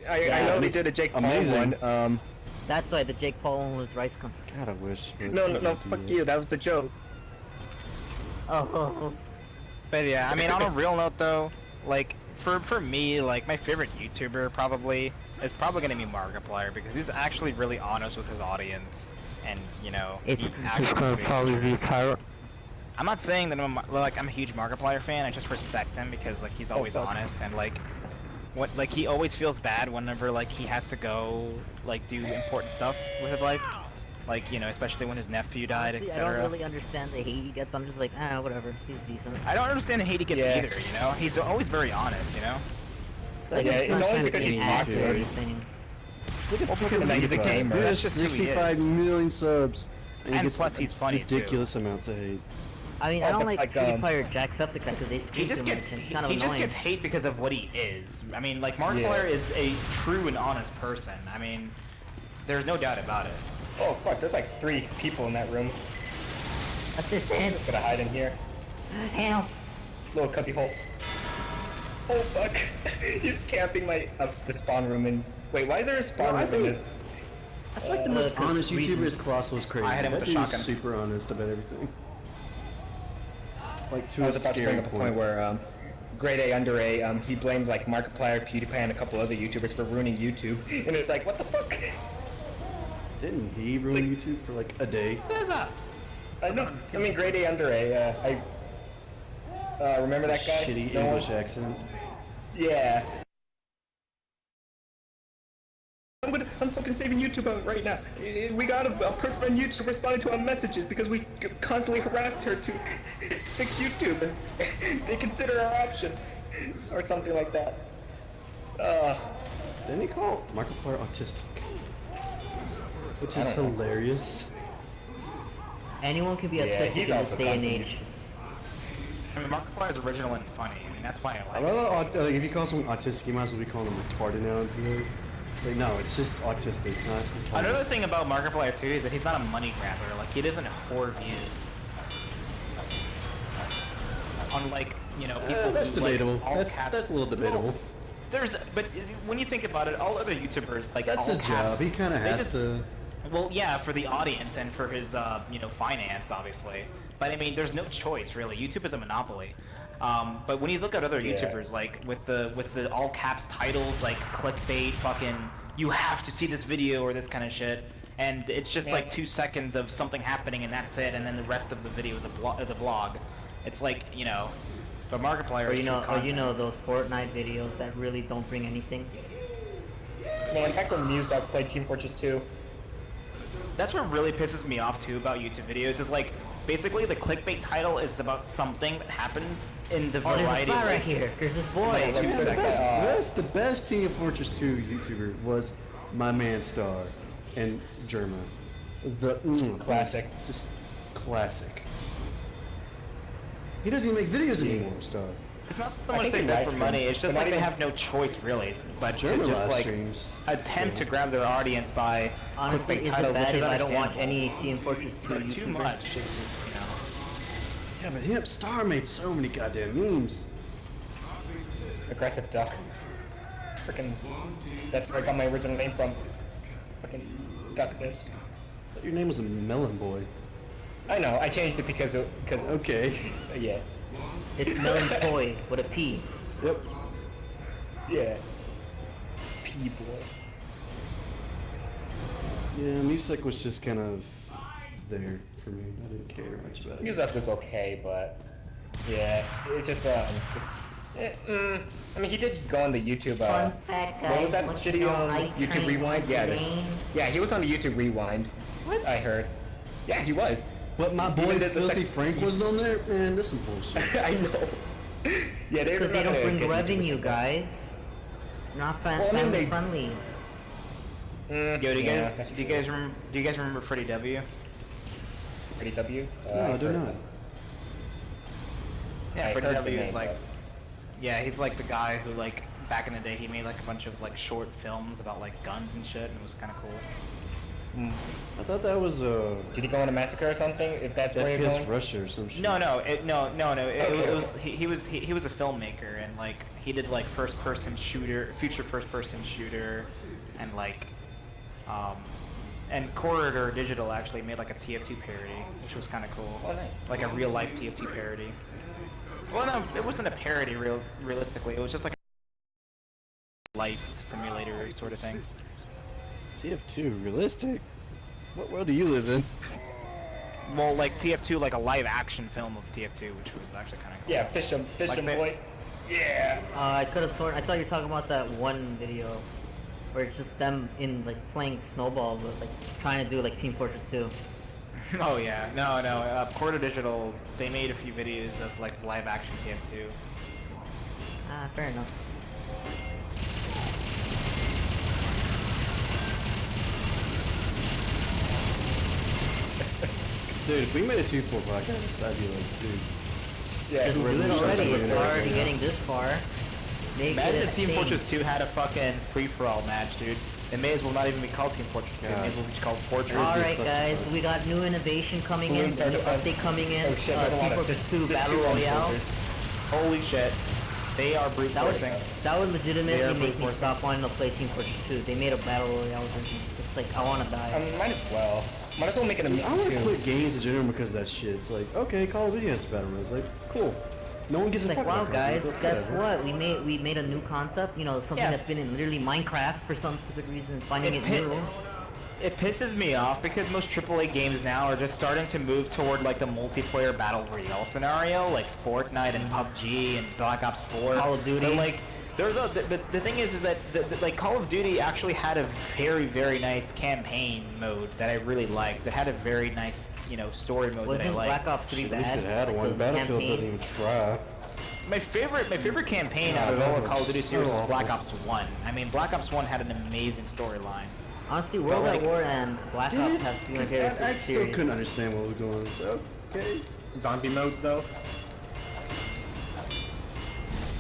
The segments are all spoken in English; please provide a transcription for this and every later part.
I know they did a Jake Paul one. That's why the Jake Paul one was Rice Gum. God, I wish. No, fuck you. That was the joke. Oh. But yeah, I mean, on a real note though, like for me, like my favorite YouTuber probably is probably gonna be Markiplier because he's actually really honest with his audience, and you know, It's gonna probably be Tyler. I'm not saying that I'm a huge Markiplier fan. I just respect him because like he's always honest and like he always feels bad whenever like he has to go like do important stuff with his life. Like, you know, especially when his nephew died, etc. I don't really understand the hate he gets. I'm just like, whatever. He's decent. I don't understand the hate he gets either, you know? He's always very honest, you know? Like, it's only because he's popular. Look at because he's a gamer. That's just who he is. 65 million subs. And plus he's funny ridiculous amounts of hate. I mean, I don't like PewDiePie or Jacksepticeye because they speak too much and it's kind of annoying. He just gets hate because of what he is. I mean, like, Markiplier is a true and honest person. I mean, there's no doubt about it. Oh fuck, there's like 3 people in that room. Assistance! I'm just gonna hide in here. Help! Little cubby hole. Oh fuck! He's camping my the spawn room and wait, why is there a spawn room in this? I feel like the most honest YouTuber is Colossal's crazy. I hit him with that a dude's shotgun. super honest about everything. Like to I a was about to bring scary up a point where grade A under A, he blamed like Markiplier, PewDiePie, and a couple other YouTubers for ruining YouTube, and it's like, what the fuck? Didn't he ruin YouTube for like a day? I know. I mean, grade A under A. I remember that guy. Shitty English accent. Yeah. I'm fucking saving YouTube out right now. We got a person on YouTube responding to our messages because we constantly harassed her to fix YouTube, and they consider our option or something like that. Didn't he call Markiplier autistic? Which is hilarious. Anyone can be autistic in this day and age. I mean, Markiplier's original and funny. I mean, that's why I like it. If you call someone autistic, you might as well be calling them retarded now. It's like, no, it's just autistic, not retarded. Another thing about Markiplier too is that he's not a money grabber. Like, he doesn't whore views. Unlike, you know, people that's who, debatable. Like, That's a little debatable. Well, but when you think about it, all other YouTubers, like, that's his job. He kind of has to. Well, yeah, for the audience and for his, you know, finance, obviously. But I mean, there's no choice really. YouTube is a monopoly. But when you look at other YouTubers, like with the all caps titles, like clickbait, fucking, you have to see this video or this kind of shit, and it's just like 2 seconds of something happening and that's it, and then the rest of the video is a vlog. It's like, you know, but Markiplier. Or you know those Fortnite videos that really don't bring anything. Man, back when Muzak played Team Fortress 2. That's what really pisses me off too about YouTube videos is like basically the clickbait title is about something that happens in the variety. There's a spy right here. There's this boy. The best Team Fortress 2 YouTuber was my man Star and Germa. The classic. Just classic. He doesn't even make videos anymore, Star. It's not so much they do it for money, it's just like they have no choice really, but to just like attempt to grab their audience by honestly, clickbait title, which is I don't watch any Team Fortress 2 YouTubers. Too much, you know. Yeah, but him, Star made so many goddamn memes. Aggressive duck. Freaking. That's where I got my original name from. Fucking duckness. I thought your name was a Melon Boy. I know. I changed it because okay. Yeah. It's Melon Boy with a P. Yep. Yeah. P boy. Yeah, Music was just kind of there for me. I didn't care much about it. Music was okay, but yeah, it's just I mean, he did go on the YouTube. What was that video on YouTube Rewind? Yeah, he was on the YouTube Rewind. What? I heard. Yeah, he was. But my boy Filthy Frank wasn't on there? Man, that's some bullshit. I know. Yeah, because they don't bring revenue, guys. Not family friendly. Yo, do you guys remember Freddie W? Freddie W? No, I do not. Yeah, Freddie W is like, yeah, he's like the guy who like back in the day he made like a bunch of like short films about like guns and shit, and it was kind of cool. I thought that was Did he go on a massacre or something? If that's where you're FPS going. Russia or some shit. No, it was Okay. he was a filmmaker, and like he did like first person shooter, future first person shooter, and like and Corridor Digital actually made like a TF2 parody, which was kind of cool. Oh, nice. Like a real life TF2 parody. Well, no, it wasn't a parody realistically. It was just like a life simulator sort of thing. TF2, realistic? What world do you live in? Well, like TF2, like a live action film of TF2, which was actually kind of cool. Yeah, fish 'em boy. Yeah. I could have sworn. I thought you were talking about that one video where it's just them in like playing snowball, but like trying to do like Team Fortress 2. Oh yeah, no. Corridor Digital, they made a few videos of like live action TF2. Ah, fair enough. Dude, if we made a 2-4 podcast, I'd be like, dude. Yeah. Just do it already. It's already getting this far. Make Imagine it a if Team thing. Fortress 2 had a fucking free-for-all match, dude. It may as well not even be called Team Fortress 2. It may as well be called Fortress. Alright guys, we got new innovation coming in, new update coming in, Oh shit, there's a lot Team of Fortress 2 just Battle 2 Royale. soldiers. Holy shit. They are brute That would, forcing. that would They are legitimately make me brute forcing. stop wanting to play Team Fortress 2. They made a Battle Royale version. It's like, I want to die. Might as well. Might as well make it a I want to too. quit games in general because of that shit. It's like, okay, Call of Duty has battle royale. It's like, cool. No one gives It's a like, fuck wow about guys, Call of Duty, guess whatever. what? We made a new concept, you know, something Yeah. that's been in literally Minecraft for some stupid reason, finding it pi- new. It pisses me off because most AAA games now are just starting to move toward like the multiplayer battle royale scenario, like Fortnite and PUBG and Black Ops 4. Call of Duty. But like, the thing is that like Call of Duty actually had a very nice campaign mode that I really liked. That had a very nice story mode that I Wasn't liked. Black Ops 3 Shit, bad? at least it had Like, one. the Battlefield campaign? doesn't even try. My favorite campaign out of that all of was Call of Duty so series was awful. Black Ops 1. I mean, Black Ops 1 had an amazing storyline. Honestly, World like- at War and Black Ops Did? have to be my 'Cause favorite I still series. couldn't understand what was going on. So, okay. Zombie modes though.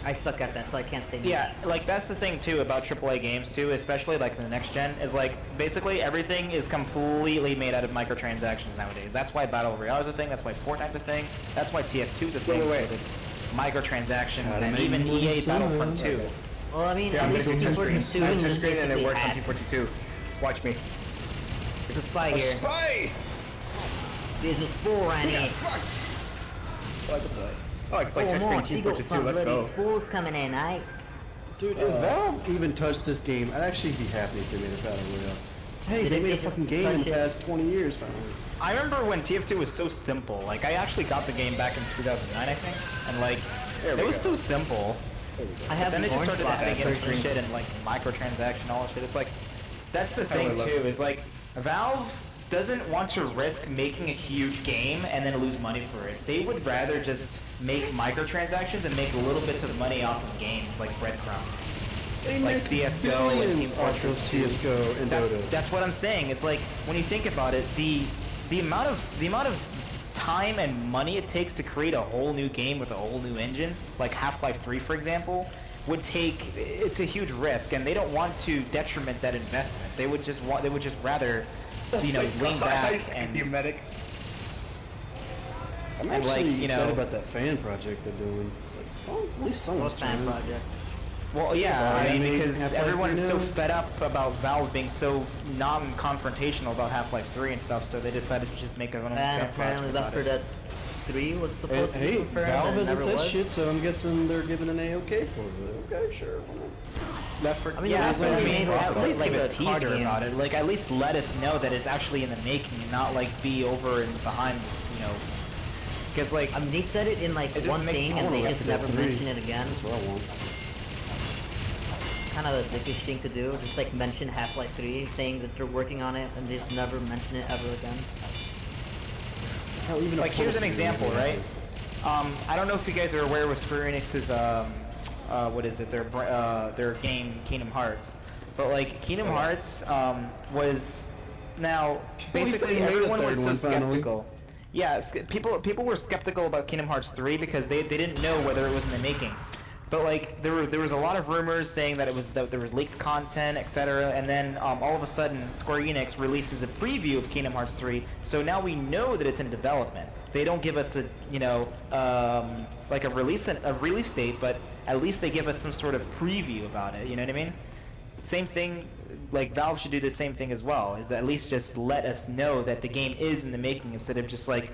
I suck at that, so I can't say much. Yeah, like that's the thing too about AAA games too, especially like the next gen, is like basically everything is completely made out of microtransactions nowadays. That's why Battle Royale is a thing. That's why Fortnite's a thing. That's why TF2 is a thing. wait. because It's microtransactions Gotta and make even more EA soon. Battlefront 2. Well, I mean, Yeah, at I'm least gonna do Team touchscreen. Fortress 2 I have in this touchscreen case and would it be works on hats. T42. Watch me. There's a spy A here. spy! There's a spore on We got it. fucked. Oh, I can play. Oh, I can play Oh, touchscreen more. Team See, got Fortress 2. some Let's bloody go. spores coming in, eh? Dude, if Valve even touched this game, I'd actually be happy if they made a battle royale. Hey, Did they they made a just fucking game in touch the it? past 20 years, finally. I remember when TF2 was so simple. Like I actually got the game back in 2009, I think, and like it was so simple. I have Then the it just orange started box adding in version. some shit and like microtransaction, all that shit. It's like that's the I thing love too. it. Is like Valve doesn't want to risk making a huge game and then lose money for it. They would rather just make microtransactions and make little bits of money off of games like breadcrumbs. They Like make CS:GO and Team billions off of Fortress 2. CS:GO and Dota. That's what I'm saying. It's like when you think about it, the amount of time and money it takes to create a whole new game with a whole new engine, like Half-Life 3, for example, it's a huge risk, and they don't want to detriment that investment. They would just rather, lean back and You medic. I'm and, actually like, excited about that fan project they're doing. It's like, oh, at least someone's What fan trying. project? well, yeah, Sorry, I mean, I made because Half-Life everyone is 3 so now. fed up about Valve being so non-confrontational about Half-Life 3 and stuff, so they decided to just make their own And fan apparently project Left about 4 it. Dead 3 was And, supposed to be hey, confirmed Valve and hasn't never said was. shit, so I'm guessing they're giving an A-OK for it. Okay, sure. why not? Left 4 I mean, yeah, Left but 4 I Dead mean, was at least like give a a hard teaser game. about it. Like, at least let us know that it's actually in the making and not, like, be over and behind this, Because, like, I mean, they said it in like It just one makes- thing I and wanna they Left just 4 Dead never 3. mention it again. That's what I want. Kind of a dickish thing to do, just like mention Half-Life 3, saying that they're working on it and they just never mention it ever again. Hell, even a like here's an poster example, would be right? I don't know if you guys are aware with Square Enix's, what is it, their game Kingdom Hearts. But, like, Kingdom Hearts, was now, basically they made a everyone third was so one finally. skeptical. Yeah, people were skeptical about Kingdom Hearts 3 because they didn't know whether it was in the making. But like there was a lot of rumors saying that there was leaked content, etc. And then all of a sudden Square Enix releases a preview of Kingdom Hearts 3. So now we know that it's in development. They don't give us a like a release date, but at least they give us some sort of preview about it. You know what I mean? Same thing. Like Valve should do the same thing as well. Is at least just let us know that the game is in the making instead of just like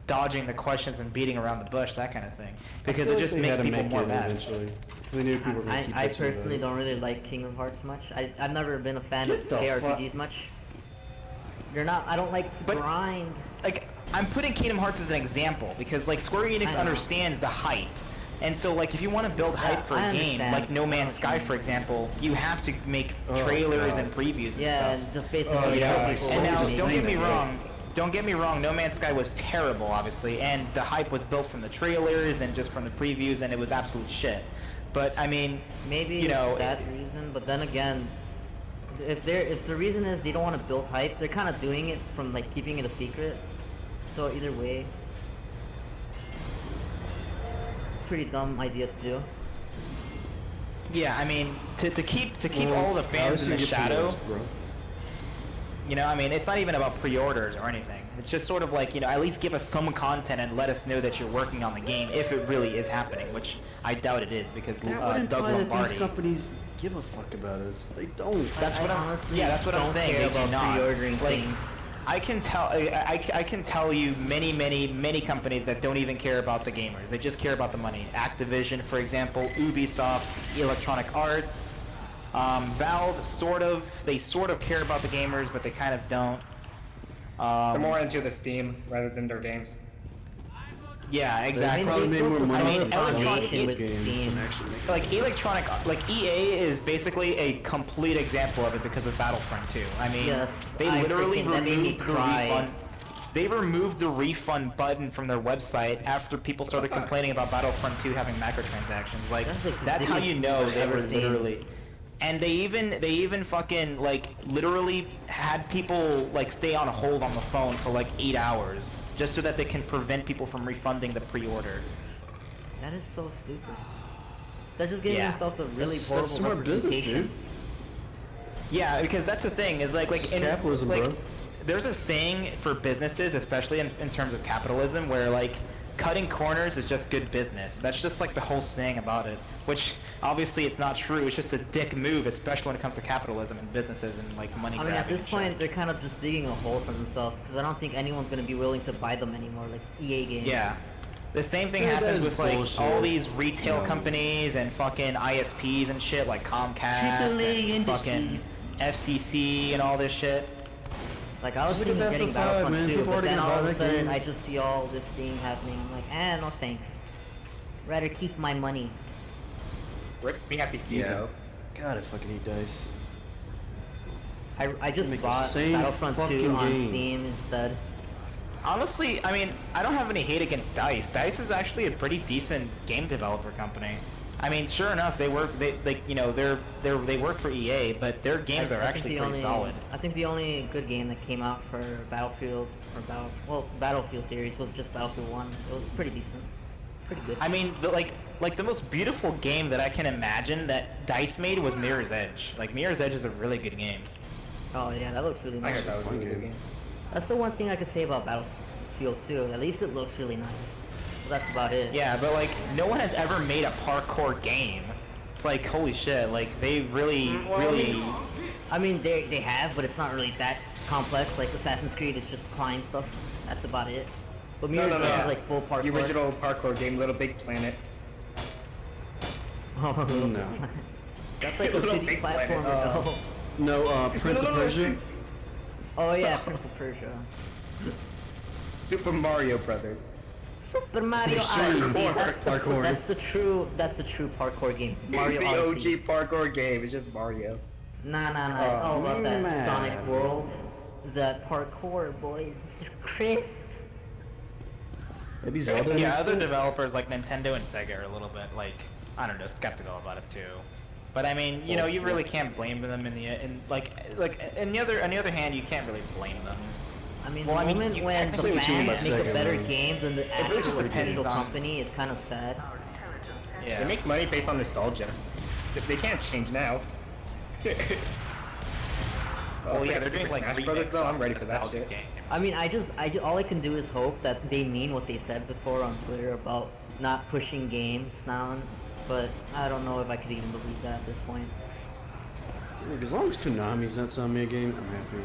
dodging the questions and beating around the bush, that kind of thing, because it just makes people more mad. Eventually. They knew people were gonna keep I bitching personally about don't really like Kingdom Hearts much. I've never been a fan Get of the JRPGs much. I don't like to But- grind. Like I'm putting Kingdom Hearts as an example because like Square Enix I know. understands the hype. And so, like, if you want to build hype for I a game, understand. like No Man's Sky, for example, you have to make trailers God. and previews and Yeah, stuff. and just basically Oh, yeah, tell like, people And what now, to just don't make. get me saying that, wrong. Don't get me wrong. No Man's Sky was terrible, obviously, and the hype was built from the trailers and just from the previews, and it was absolute shit. But I mean, Maybe you know, it's that reason, but then again, if the reason is they don't want to build hype, they're kind of doing it from like keeping it a secret. So either way, pretty dumb idea to do. yeah, I mean, to keep all the fans Obviously in the get shadow. PRs, bro. You know, I mean, it's not even about pre-orders or anything. It's just sort of like, you know, at least give us some content and let us know that you're working on the game if it really is happening, which I doubt it is because That would Doug imply that these Lombardi. companies give a fuck about us. They don't. That's what I'm. honestly Yeah, that's what I'm don't saying. care They do about not. pre-ordering Like, things. I can tell. I can tell you many companies that don't even care about the gamers. They just care about the money. Activision, for example, Ubisoft, Electronic Arts, Valve. They sort of care about the gamers, but they kind of don't. They're more into the Steam rather than their games. Yeah, exactly. Probably made more money I mean, from selling Electronic those with games Steam. than actually making. Like EA is basically a complete example of it because of Battlefront 2. I mean, Yes, they I literally freaking- that made me removed the cry. refund. They removed the refund button from their website after people started complaining about Battlefront 2 having microtransactions. Like That's the that's how you know ridiculous they I've were ever seen. literally. And they even fucking like literally had people like stay on hold on the phone for like 8 hours just so that they can prevent people from refunding the pre-order. That is so stupid. They're just giving Yeah. themselves a really That's horrible smart business, representation. dude. Yeah, because that's the thing is like It's capitalism, like, bro. There's a saying for businesses, especially in terms of capitalism, where like cutting corners is just good business. That's just like the whole saying about it. Which obviously it's not true. It's just a dick move, especially when it comes to capitalism and businesses and like money. I mean, at grabbing this and point, shit. they're kind of just digging a hole for themselves because I don't think anyone's gonna be willing to buy them anymore, like EA games. Yeah. The same thing Yeah, that happens is with like bullshit. all these retail No. companies and fucking ISPs and shit like Comcast AAA and fucking Industries. FCC and all this shit. Like I was Just look thinking at of getting Battlefield 5, Battlefront man. 2, People but already then gonna all buy of a that sudden game. I just see all this thing happening. I'm like, no thanks. Rather keep my money. Rip, be happy for you Yeah. though. God, I fucking hate dice. I just Make the bought same Battlefront 2 fucking on game. Steam instead. Honestly, I mean, I don't have any hate against DICE. DICE is actually a pretty decent game developer company. I mean, sure enough, they work for EA, but their games are I think actually the pretty only- solid. I think the only good game that came out for Battlefield Battlefield series was just Battlefield 1. It was pretty decent. Pretty good. I mean, the most beautiful game that I can imagine that DICE made was Mirror's Edge. Like Mirror's Edge is a really good game. Oh yeah, that looks really I nice. heard that was a really good game. That's the one thing I could say about Battlefield 2. At least it looks really nice. But that's about it. Yeah, but like no one has ever made a parkour game. It's like holy shit, like they really. I mean, they have, but it's not really that complex. Like Assassin's Creed is just climb stuff. That's about it. But Mirror's Edge is like full parkour. The original parkour game, Little Big Planet. Oh, No. That's like a Little 2D Big Planet, platformer. though. No, Prince of Persia. Oh yeah, Prince of Persia. Super Mario Brothers. Super Mario Extreme Odyssey. parkour. That's the true parkour game. Mario the Odyssey. OG parkour game. It's just Mario. Nah. It's all about that man. Sonic world. That parkour, boys. It's crisp. Maybe Zelda. Yeah, next other to it? developers like Nintendo and Sega are a little bit like I don't know, skeptical about it too. But I mean, you know, you really can't blame them on the other hand, you can't really blame them. I mean, Well, the I mean, moment you when the technically can't fans by make a Sega, better man. game than the really just actual depends digital on- company is kind of sad. Yeah. They make money based on nostalgia. They can't change now. Well, yeah, they're Super doing like Smash Brothers though. I'm remakes ready of for that nostalgic shit. games. I mean, all I can do is hope that they mean what they said before on Twitter about not pushing games now, but I don't know if I could even believe that at this point. Look, as long as Konami's not selling me a game, I'm happy.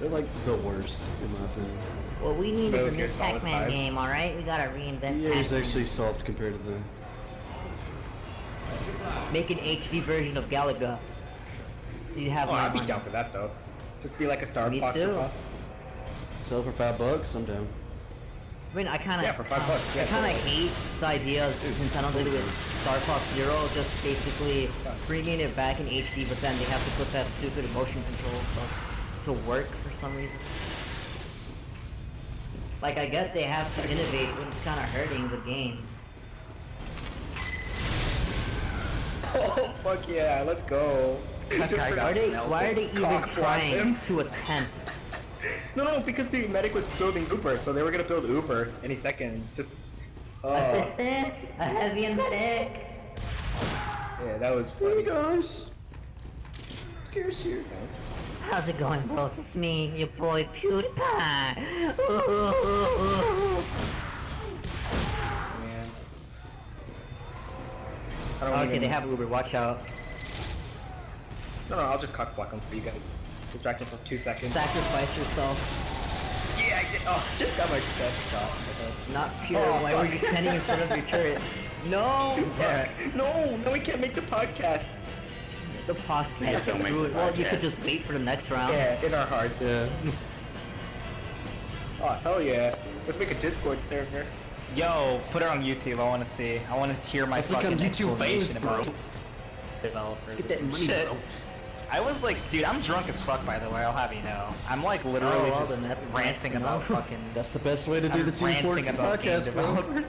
They're like the worst, in my opinion. What we need is Metal a new Gear Solid Pac-Man 5. game, alright? We gotta reinvent EA is Pac-Man. actually soft compared to them. Make an HD version of Galaga. You have Oh, my I'd be money. down for that though. Just be like a Star Me Fox. too. or something. Sell for $5, I'm down. I mean, I kind of, Yeah, for $5, yeah, I kind of totally. hate the idea of Nintendo did with Star Fox Zero, just basically bringing it back in HD, but then they have to put that stupid motion control stuff to work for some reason. Like, I guess they have to innovate, but it's kind of hurting the game. Oh fuck yeah, let's go. Just guy for- got Why are they even Cock block trying him. to attempt? No, because the medic was building Uber, so they were gonna build Uber any second. Just. Oh, Assistance, a heavy and medic. yeah, that was Hey funny. guys! Scares here, guys. How's it going, bros? It's me, your boy PewDiePie. Man. I don't Okay, even- they have Uber. Watch out. No, I'll just cock block them for you guys. Distract him for 2 seconds. Sacrifice yourself. Yeah, I did. Oh, just got my best shot. Okay. Not pure. Oh, Why were fuck. you standing in front of your turret? No. Fuck. No, we can't make the podcast. The podcast. Don't make the Well, you could podcast. just wait for the next round. Yeah, in our hearts. Yeah. Oh, hell yeah. Let's make a Discord server. Yo, put it on YouTube. I want to see. I want to hear my Let's become fucking YouTube famous, explanation bro. about developers. Get that money, Shit. bro. I was like, dude, I'm drunk as fuck. By the way, I'll have you know. I'm like literally Oh, well, just then that's ranting nice to about know. fucking. That's the best way to do I'm the Team ranting Fortress about game podcast, bro. developers.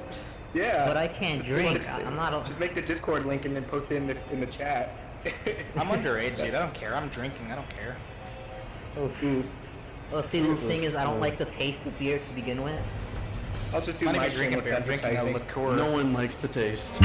Yeah. But I can't drink. I'm not. Just make the Discord link and then post it in the chat. I'm underage, dude. I don't care. I'm drinking. I don't care. Oof. Well, see, the thing is, I don't like the taste of beer to begin with. I'll just do I'm not my even drinking shameless beer. I'm drinking a advertising. liqueur. No one likes the taste.